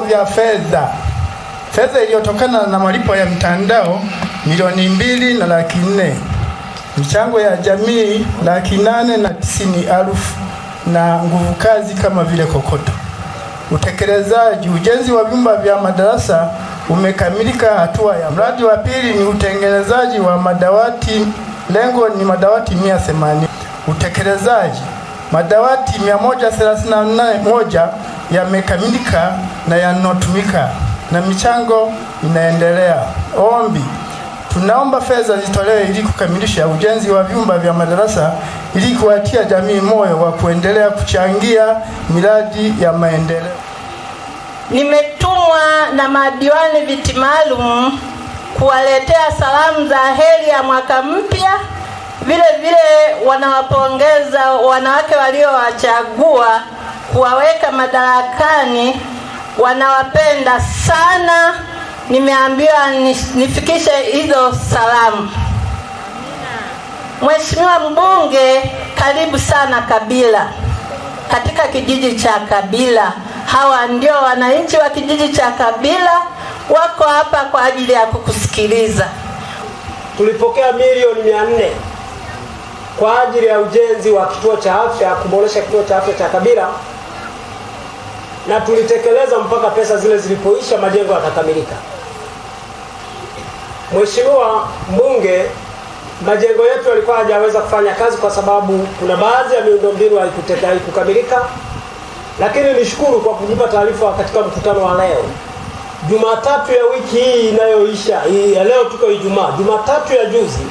vya fedha. Fedha iliyotokana na malipo ya mtandao milioni 2,400,000. Michango ya jamii 890,000 na nguvu kazi kama vile kokoto. Utekelezaji. Ujenzi wa vyumba vya madarasa umekamilika hatua ya mradi wa pili ni utengenezaji wa madawati, lengo ni madawati 180. Utekelezaji. Madawati 131 yamekamilika na yanotumika na michango inaendelea. Ombi. Tunaomba fedha zitolewe ili kukamilisha ujenzi wa vyumba vya madarasa ili kuwatia jamii moyo wa kuendelea kuchangia miradi ya maendeleo. Nimetumwa na madiwani viti maalum kuwaletea salamu za heri ya mwaka mpya. Vile vile wanawapongeza wanawake waliowachagua kuwaweka madarakani. Wanawapenda sana. Nimeambiwa nifikishe hizo salamu. Mheshimiwa mbunge, karibu sana Kabila, katika kijiji cha Kabila. Hawa ndio wananchi wa kijiji cha Kabila, wako hapa kwa ajili ya kukusikiliza. Tulipokea milioni 400 kwa ajili ya ujenzi wa kituo cha afya, kuboresha kituo cha afya cha Kabila, na tulitekeleza mpaka pesa zile zilipoisha, majengo yakakamilika. Mheshimiwa mbunge, majengo yetu yalikuwa hajaweza kufanya kazi kwa sababu kuna baadhi ya miundombinu haikukamilika, lakini nishukuru kwa kujipa taarifa katika mkutano wa leo. Jumatatu ya wiki hii inayoisha, leo tuko Ijumaa, Jumatatu ya juzi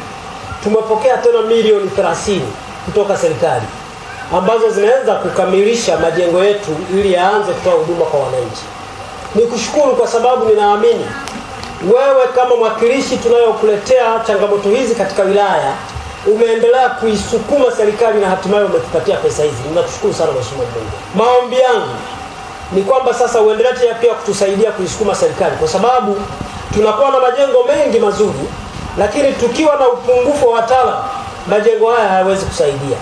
tumepokea tena milioni 30 kutoka serikali ambazo zinaanza kukamilisha majengo yetu ili yaanze kutoa huduma kwa wananchi. Nikushukuru kwa sababu ninaamini wewe kama mwakilishi tunayokuletea changamoto hizi katika wilaya umeendelea kuisukuma serikali na hatimaye umetupatia pesa hizi. Ninakushukuru sana Mheshimiwa Mbunge. Maombi yangu ni kwamba sasa uendelee pia kutusaidia kuisukuma serikali, kwa sababu tunakuwa na majengo mengi mazuri, lakini tukiwa na upungufu wa wataalamu majengo haya hayawezi kusaidia.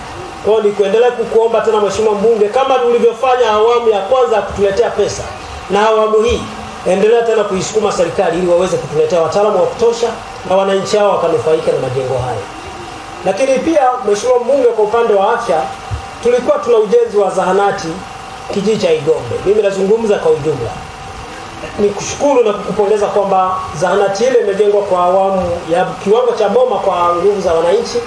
Kwa hiyo ni kuendelea kukuomba tena Mheshimiwa Mbunge, kama ulivyofanya awamu ya kwanza kutuletea pesa, na awamu hii endelea tena kuisukuma serikali ili waweze kutuletea wataalamu wa kutosha na wananchi hao wakanufaika na majengo haya. Lakini pia Mheshimiwa Mbunge, kwa upande wa afya tulikuwa tuna ujenzi wa zahanati kijiji cha Igombe. Mimi nazungumza kwa ujumla. Nikushukuru na kukupongeza kwamba zahanati ile imejengwa kwa awamu ya kiwango cha boma kwa nguvu za wananchi,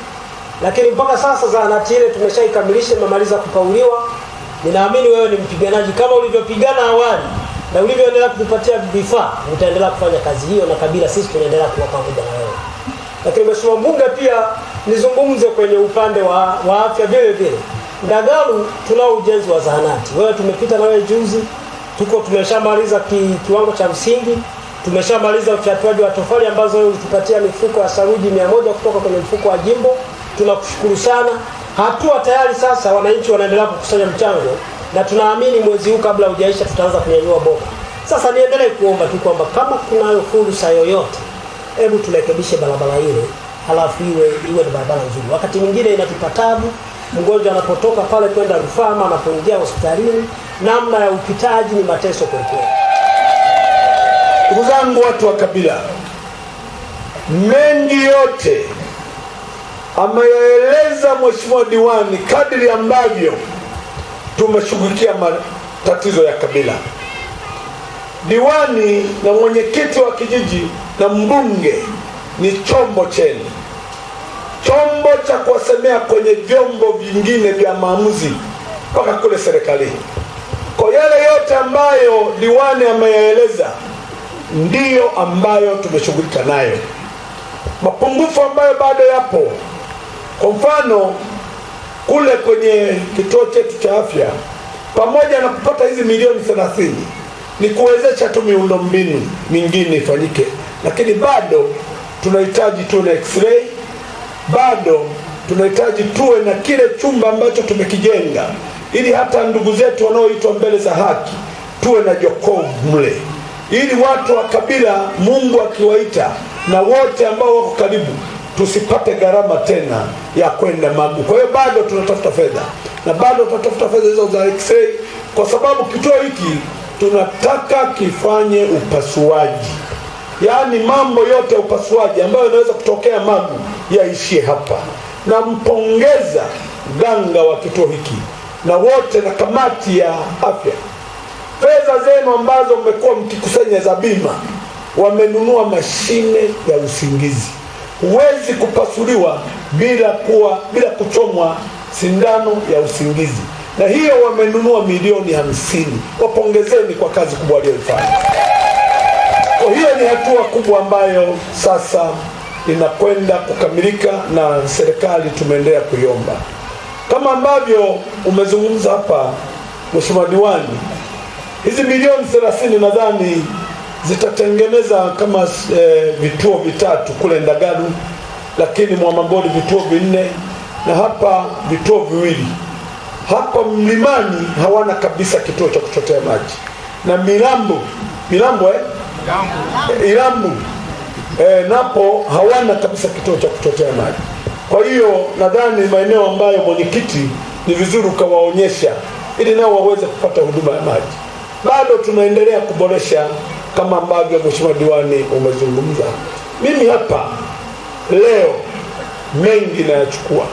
lakini mpaka sasa zahanati ile tumeshaikamilisha, imemaliza kupauliwa. Ninaamini wewe ni mpiganaji kama ulivyopigana awali na ulivyoendelea kutupatia vifaa, utaendelea kufanya kazi hiyo, na Kabila sisi tunaendelea kuwa pamoja na wewe. Lakini Mheshimiwa Mbunge, pia nizungumze kwenye upande wa afya vile vile. Ndagalu tunao ujenzi wa zahanati. Wewe tumepita na wewe juzi, tumeshamaliza kiwango cha msingi, tumeshamaliza ufyatuaji wa tofali ambazo wewe ulitupatia mifuko ya saruji 100 kutoka kwenye mfuko wa jimbo. Tunakushukuru sana. Hatua tayari sasa wananchi wanaendelea kukusanya mchango, na tunaamini mwezi huu kabla hujaisha tutaanza kunyanyua boma. Sasa niendelee kuomba tu kwamba kama kuna fursa yoyote, hebu turekebishe barabara ile, halafu iwe ni barabara nzuri. Wakati mwingine inatupa tabu, mgonjwa anapotoka pale kwenda rufaa ama anapoingia hospitalini, namna ya upitaji ni mateso kwa kweli. Ndugu zangu watu wa Kabila, mengi yote ameyaeleza Mheshimiwa diwani kadri ambavyo tumeshughulikia matatizo ya Kabila. Diwani na mwenyekiti wa kijiji na mbunge ni chombo chenu, chombo cha kuwasemea kwenye vyombo vingine vya maamuzi mpaka kule serikalini. Kwa yale yote ambayo diwani ameyaeleza ndiyo ambayo tumeshughulika nayo. Mapungufu ambayo bado yapo, kwa mfano kule kwenye kituo chetu cha afya, pamoja na kupata hizi milioni 30 ni kuwezesha tu miundombinu mingine ifanyike, lakini bado tunahitaji tuwe na x-ray, bado tunahitaji tuwe na kile chumba ambacho tumekijenga ili hata ndugu zetu wanaoitwa mbele za haki tuwe na jokovu mle, ili watu wa Kabila Mungu akiwaita na wote ambao wako karibu tusipate gharama tena ya kwenda Magu. Kwa hiyo bado tunatafuta fedha, na bado tunatafuta fedha hizo za x-ray, kwa sababu kituo hiki tunataka kifanye upasuaji, yaani mambo yote ya upasuaji ambayo yanaweza kutokea Magu yaishie hapa. Nampongeza mganga wa kituo hiki na wote na kamati ya afya. Fedha zenu ambazo mmekuwa mkikusanya za bima, wamenunua mashine ya usingizi. Huwezi kupasuliwa bila kuchomwa sindano ya usingizi, na hiyo wamenunua milioni 50. Wapongezeni kwa kazi kubwa walioifanya. Kwa hiyo ni hatua kubwa ambayo sasa inakwenda kukamilika na serikali tumeendelea kuiomba. Kama ambavyo umezungumza hapa Mheshimiwa Diwani, hizi milioni 30 nadhani zitatengeneza kama vituo vitatu kule Ndagaru, lakini Mwamagori vituo 4 na hapa vituo 2. Hapa Mlimani hawana kabisa kituo cha kuchotea maji, na Irambu napo hawana kabisa kituo cha kuchotea maji. Kwa hiyo nadhani maeneo ambayo mwenyekiti ni vizuri ukawaonyesha ili nao waweze kupata huduma ya maji. Bado tunaendelea kuboresha kama ambavyo Mheshimiwa Diwani umezungumza. Mimi hapa leo mengi nayachukua.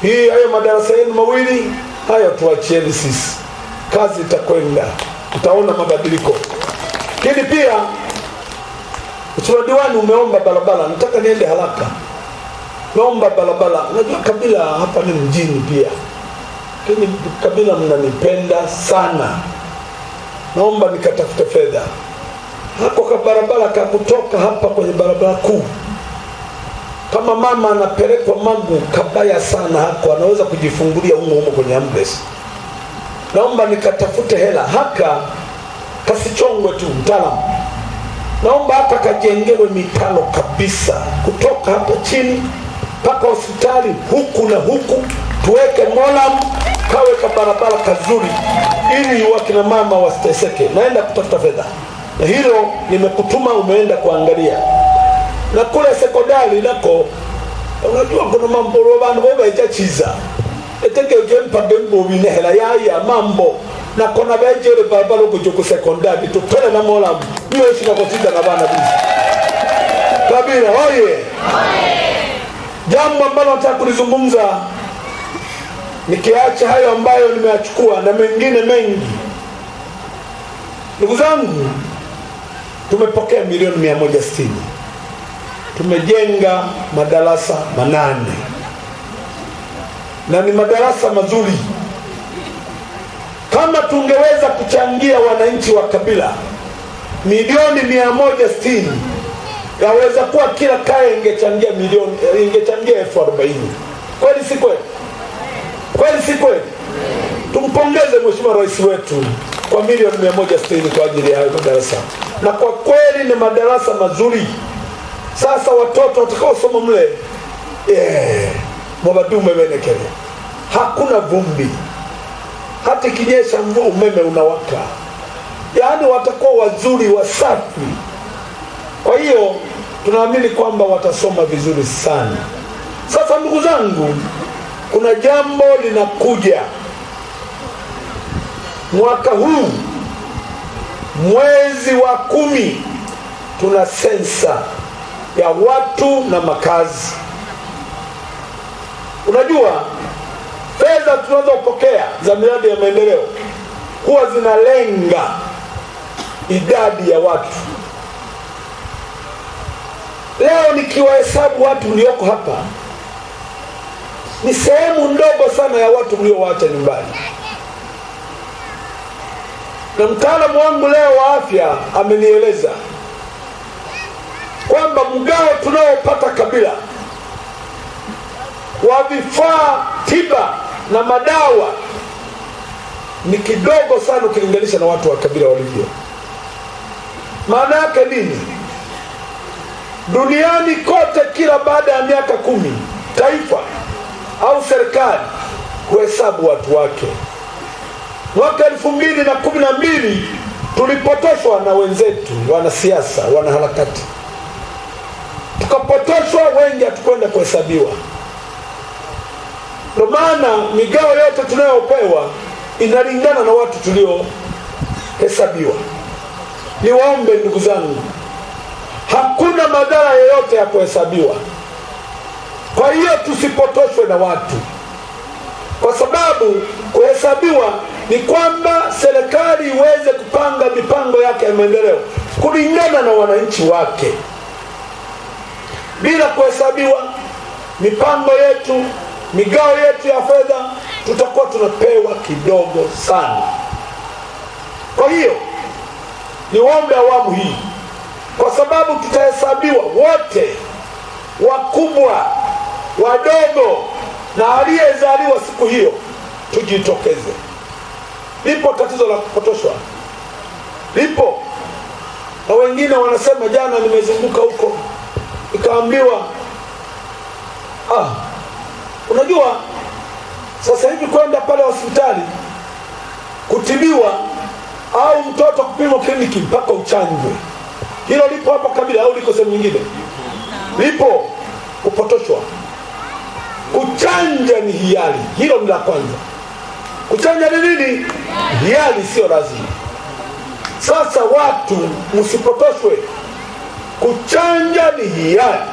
Hayo madarasa yenu mawili hayo tuachieni sisi, kazi itakwenda, utaona mabadiliko. Lakini pia Mheshimiwa Diwani umeomba barabara, nataka niende haraka. Naomba barabara. Unajua Kabila hapa ni mjini pia, lakini Kabila mnanipenda sana. Naomba nikatafute fedha hako kwa barabara ka kutoka hapa kwenye barabara kuu. Kama mama anapelekwa Magu kabaya sana hako, anaweza kujifungulia humo kwenye ambulance. Naomba nikatafute hela haka kasichongwe tu mtaalamu. Naomba hata kajengewe mitalo kabisa kutoka hapa chini mpaka hospitali huku na huku, tuweke molam, kawe ka barabara kazuri ili wakina mama wasiteseke. Naenda kutafuta fedha, na hilo nimekutuma umeenda kuangalia. Na kule sekondari nako unajua kuna mambo robano baba itachiza eteke gempa gembo bine hela ya mambo na kona bajere barabara kujoko sekondari tupele na molam niyo shika kutiza na bana bizi Kabila oye. Jambo ambalo nataka kulizungumza nikiacha hayo ambayo nimeachukua na mengine mengi. Ndugu zangu, tumepokea milioni 160. Tumejenga madarasa 8 na ni madarasa mazuri. Kama tungeweza kuchangia wananchi wa Kabila milioni 160, yaweza kuwa kila kaya ingechangia 40,000. Kweli si kweli? Kweli si kweli? Tumpongeze Mheshimiwa Rais wetu kwa milioni 160 kwa ajili ya madarasa. Na kwa kweli ni madarasa mazuri. Sasa watoto watakaosoma mle mwabadume wenekele, hakuna vumbi, hata kinyesha mvua umeme unawaka, yaani watakuwa wazuri, wasafi. Kwa hiyo tunaamini kwamba watasoma vizuri sana. Sasa ndugu zangu, kuna jambo linakuja mwaka huu mwezi wa 10, tuna sensa ya watu na makazi. Unajua fedha tunazopokea za miradi ya maendeleo huwa zinalenga idadi ya watu. Leo nikiwahesabu watu mlioko hapa, ni sehemu ndogo sana ya watu mliowaacha nyumbani. Na mtaalamu wangu leo wa afya amenieleza kwamba mgao tunaopata Kabila wa vifaa tiba na madawa ni kidogo sana ukilinganisha na watu wa Kabila walivyo. Maana yake nini? Duniani kote kila baada ya miaka 10 taifa au serikali huhesabu watu wake. Mwaka 2012 tulipotoshwa na wenzetu wanasiasa, wanaharakati. Tukapotoshwa, wengi hatukwenda kuhesabiwa. Ndio maana migao yote tunayopewa inalingana na watu watahesabiwa. Niwaombe ndugu zangu, hakuna madhara yoyote ya kuhesabiwa. Kwa hiyo tusipotoshwe na watu, kwa sababu kuhesabiwa ni kwamba serikali iweze kupanga mipango yake ya maendeleo kulingana na wananchi wake. Bila kuhesabiwa mipango yetu, migao yetu ya fedha, tutakuwa tunapewa kidogo sana. Kwa hiyo niombe awamu hii, kwa sababu tutahesabiwa wote, wakubwa, wadogo na aliyezaliwa siku hiyo, tujitokeze. Lipo tatizo la kupotoshwa, lipo. Na wengine wanasema, jana nimezunguka huko ikaambiwa, unajua sasa hivi kwenda pale hospitali kutibiwa au mtoto kupimwa kliniki mpaka uchanjwe. Hilo lipo hapa Kabila au liko sehemu nyingine? Lipo. Kupotoshwa. Kuchanja ni hiari, hilo ni la kwanza. Kuchanja ni nini? Hiari, sio lazima. Sasa watu msipotoshwe, kuchanja ni hiari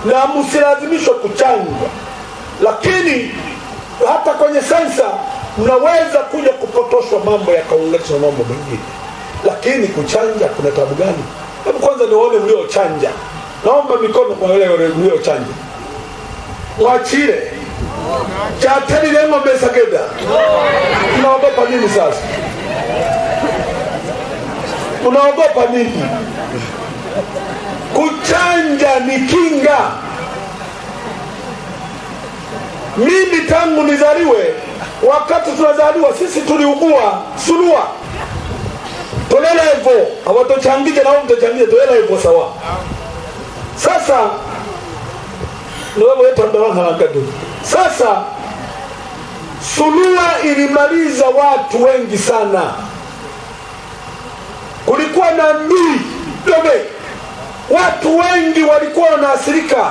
na msilazimishwe kuchanja. Lakini hata kwenye sensa mnaweza kuja kupotoshwa, mambo yakaunganishwa na mambo mengine. Lakini kuchanja kuna tabu gani? Hebu kwanza niwaone mliochanja. Naomba mikono kwa wale mliochanja. Mwachile chateni lengo Mbesageda. Unaogopa nini sasa? Unaogopa nini? Kuchanja ni kinga. Mimi tangu nizaliwe, wakati tunazaliwa sisi tuliugua surua. Tolela hivyo, hawatochangije na wao mtachangije, tolela hivyo sawa. Sasa ndio wewe ndio ngakadu. Sasa surua ilimaliza watu wengi sana. Kulikuwa na ndui dobe. Watu wengi walikuwa wanaathirika,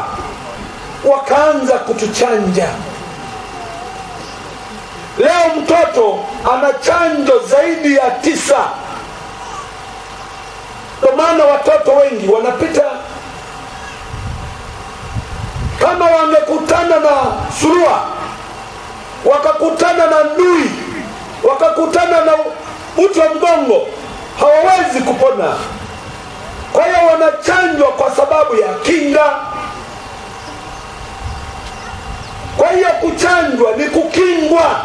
wakaanza kutuchanja. Leo mtoto ana chanjo zaidi ya 9. Ndio maana watoto wengi wanapita. Kama wangekutana na surua, wakakutana na ndui, wakakutana na uti wa mgongo, hawawezi kupona. Kwa hiyo wanachanjwa kwa sababu ya kinga. Kwa hiyo kuchanjwa ni kukingwa.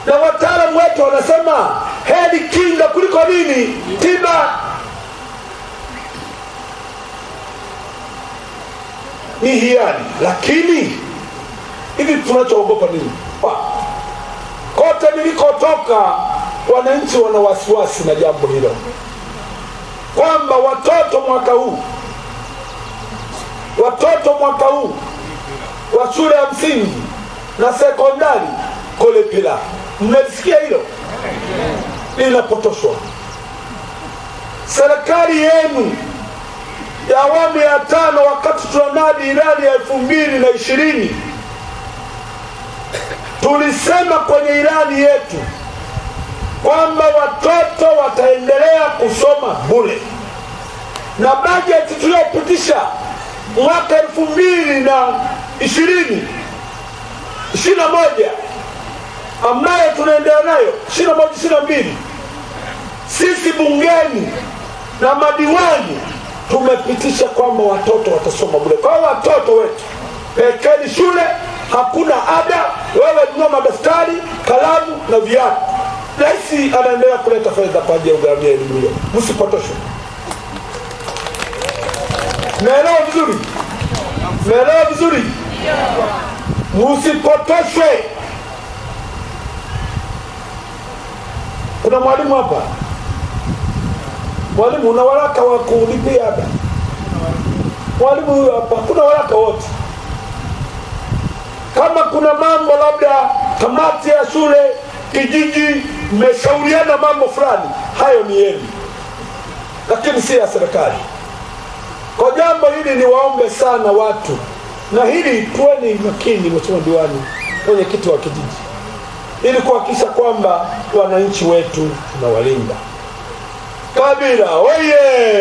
Na wataalamu wetu wanasema heri kinga kuliko nini? Tiba. Ni hiari, lakini hivi tunachoogopa nini? Kote nilikotoka wananchi wana wasiwasi na jambo hilo, kwamba watoto mwaka huu wa shule ya msingi na sekondari Kolepila, mnalisikia hilo? Linapotoshwa. Serikali yenu ya awamu ya 5, wakati tunanadi ilani ya 2020, tulisema kwenye ilani yetu kwamba watoto wataendelea kusoma bure, na bajeti tuliyopitisha mwaka 2021 ambayo tunaendelea nayo 21-22, sisi bungeni na madiwani tumepitisha kwamba watoto watasoma bure. Kwa watoto wetu, pekeni shule, hakuna ada, wewe nunua madaftari, kalamu na viatu. Rais anaendelea kuleta fedha kwa ajili ya ugharamia elimu hiyo. Msipotoshwe. Naelewa vizuri? Naelewa vizuri? Msipotoshwe. Kuna mwalimu hapa. Mwalimu, una waraka wa kulipia ada? Mwalimu huyu hapa, kuna waraka wote. Kama kuna mambo labda kamati ya shule, kijiji, mmeshauriana mambo fulani, hayo ni yenu, lakini si ya serikali. Kwa jambo hili ni waombe sana watu, na hili tuweni makini. Mheshimiwa Diwani, mwenyekiti wa kijiji, ili kuhakikisha kwamba wananchi wetu tunawalinda. Kabila oye!